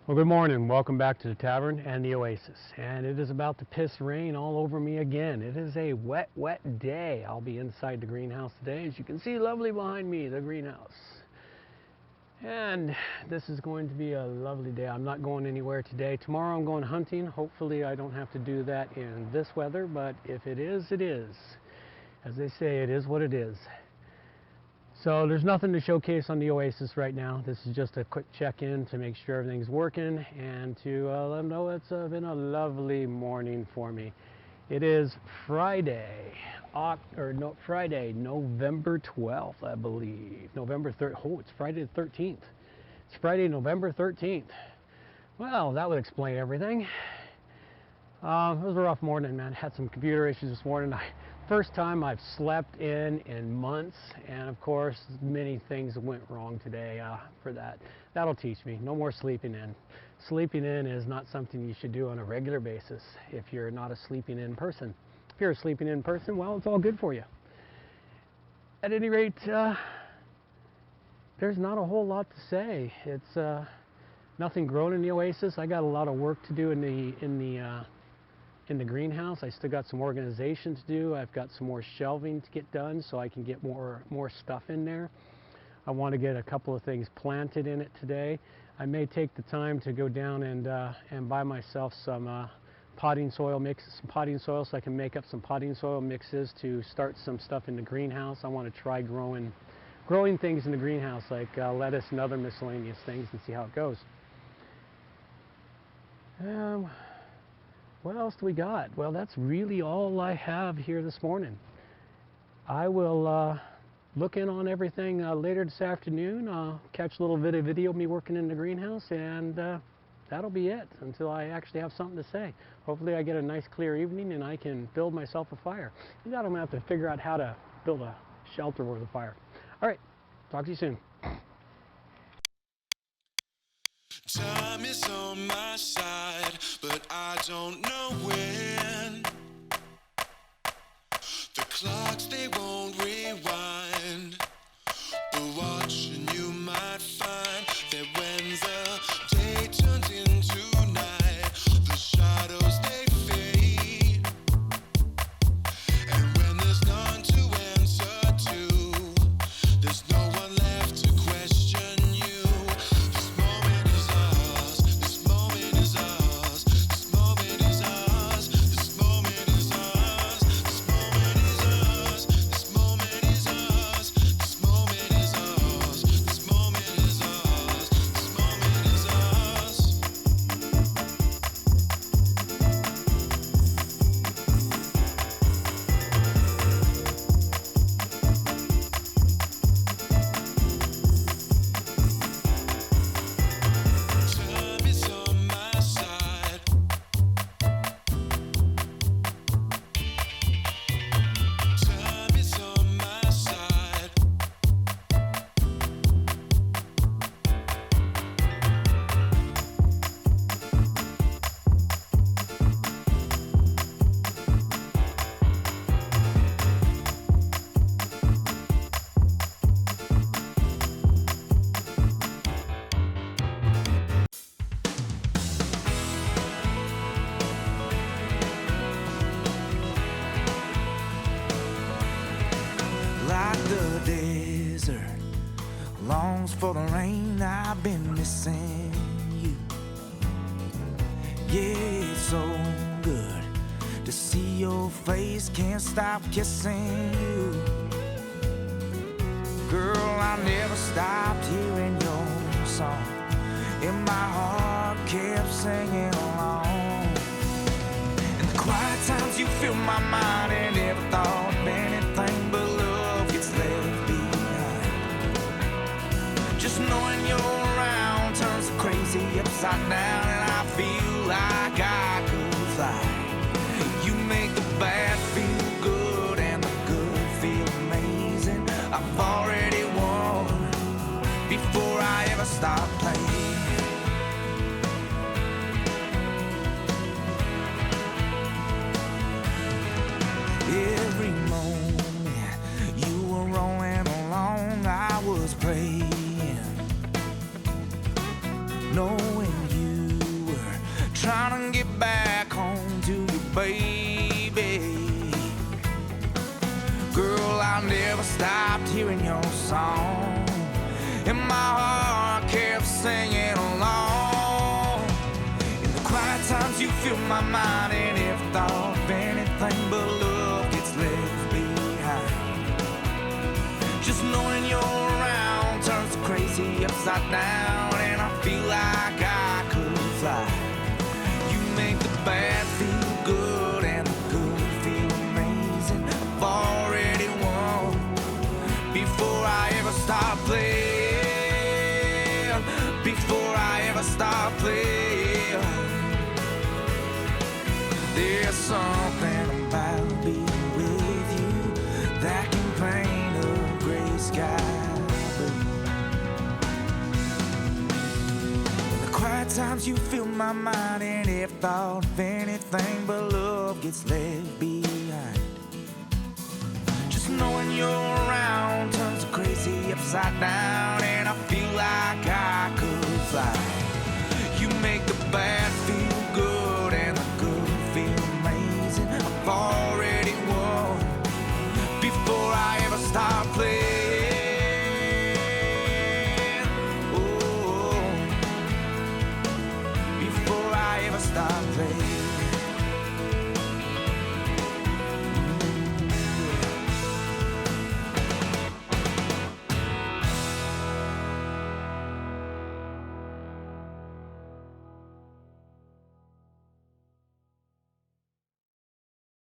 Well, good morning. Welcome back to the tavern and the oasis. And it is about to piss rain all over me again. It is a wet, wet day. I'll be inside the greenhouse today. As you can see lovely behind me, the greenhouse. And this is going to be a lovely day. I'm not going anywhere today. Tomorrow I'm going hunting. Hopefully I don't have to do that in this weather, but if it is, it is. As they say, it is what it is. So there's nothing to showcase on the Oasis right now. This is just a quick check-in to make sure everything's working and to let them know it's been a lovely morning for me. It is Friday, November 12th, I believe. November 3rd. Oh, it's Friday the 13th. It's Friday, November 13th. Well, that would explain everything. It was a rough morning, man. Had some computer issues this morning. First time I've slept in months, and of course many things went wrong today for that. That'll teach me. No more sleeping in. Sleeping in is not something you should do on a regular basis if you're not a sleeping in person. If you're a sleeping in person, well, it's all good for you. At any rate, there's not a whole lot to say. It's nothing growing in the Oasis. I got a lot of work to do in the greenhouse. I still got some organization to do. I've got some more shelving to get done so I can get more stuff in there. I want to get a couple of things planted in it today. I may take the time to go down and buy myself some potting soil so I can make up some potting soil mixes to start some stuff in the greenhouse. I want to try growing things in the greenhouse like lettuce and other miscellaneous things and see how it goes. What else do we got? Well, that's really all I have here this morning. I will look in on everything later this afternoon. I'll catch a little video of me working in the greenhouse, and that'll be it until I actually have something to say. Hopefully I get a nice clear evening and I can build myself a fire. I'm going to have to figure out how to build a shelter over the fire. All right, talk to you soon. Time is on my side, but I don't know when. The clocks, they won't rewind, but watching you might find that when the day turns into night, the shadows, they fade. And when there's none to answer to, there's no one left to question you. This moment is ours, this moment is ours, this moment is ours, this moment is ours, this moment is ours, this moment is ours, this moment is ours, this moment is ours, this moment is ours. Time is on my side. Time is on my side. Like the desert longs for the rain, I've been missing you. Yeah, it's so good to see your face, can't stop kissing you. Girl, I never stopped hearing your song, and my heart kept singing along. In the quiet times you fill my mind, and never thought of anything but love gets left behind. Just knowing you're around turns the crazy upside down, and I feel like I could fly. You make the bad feel good and the good feel amazing. I've already won before I ever start playing. Every moment you were rolling along, I was praying, knowing you trying to get back home to you, baby. Girl, I never stopped hearing your song, and my heart kept singing along. In the quiet times you fill my mind, and if thought of anything but love gets left behind. Just knowing you're around turns the crazy upside down, and I feel like I could fly. You make the bad feel good and the good feel amazing. I've already won before I ever start playing. Before I ever start playing. There's something about being with you that can paint a gray sky blue. In the quiet times you fill my mind, and if thought of anything but love gets left behind. Just knowing you're around turns the crazy upside down, and I feel like I could fly. You make the bad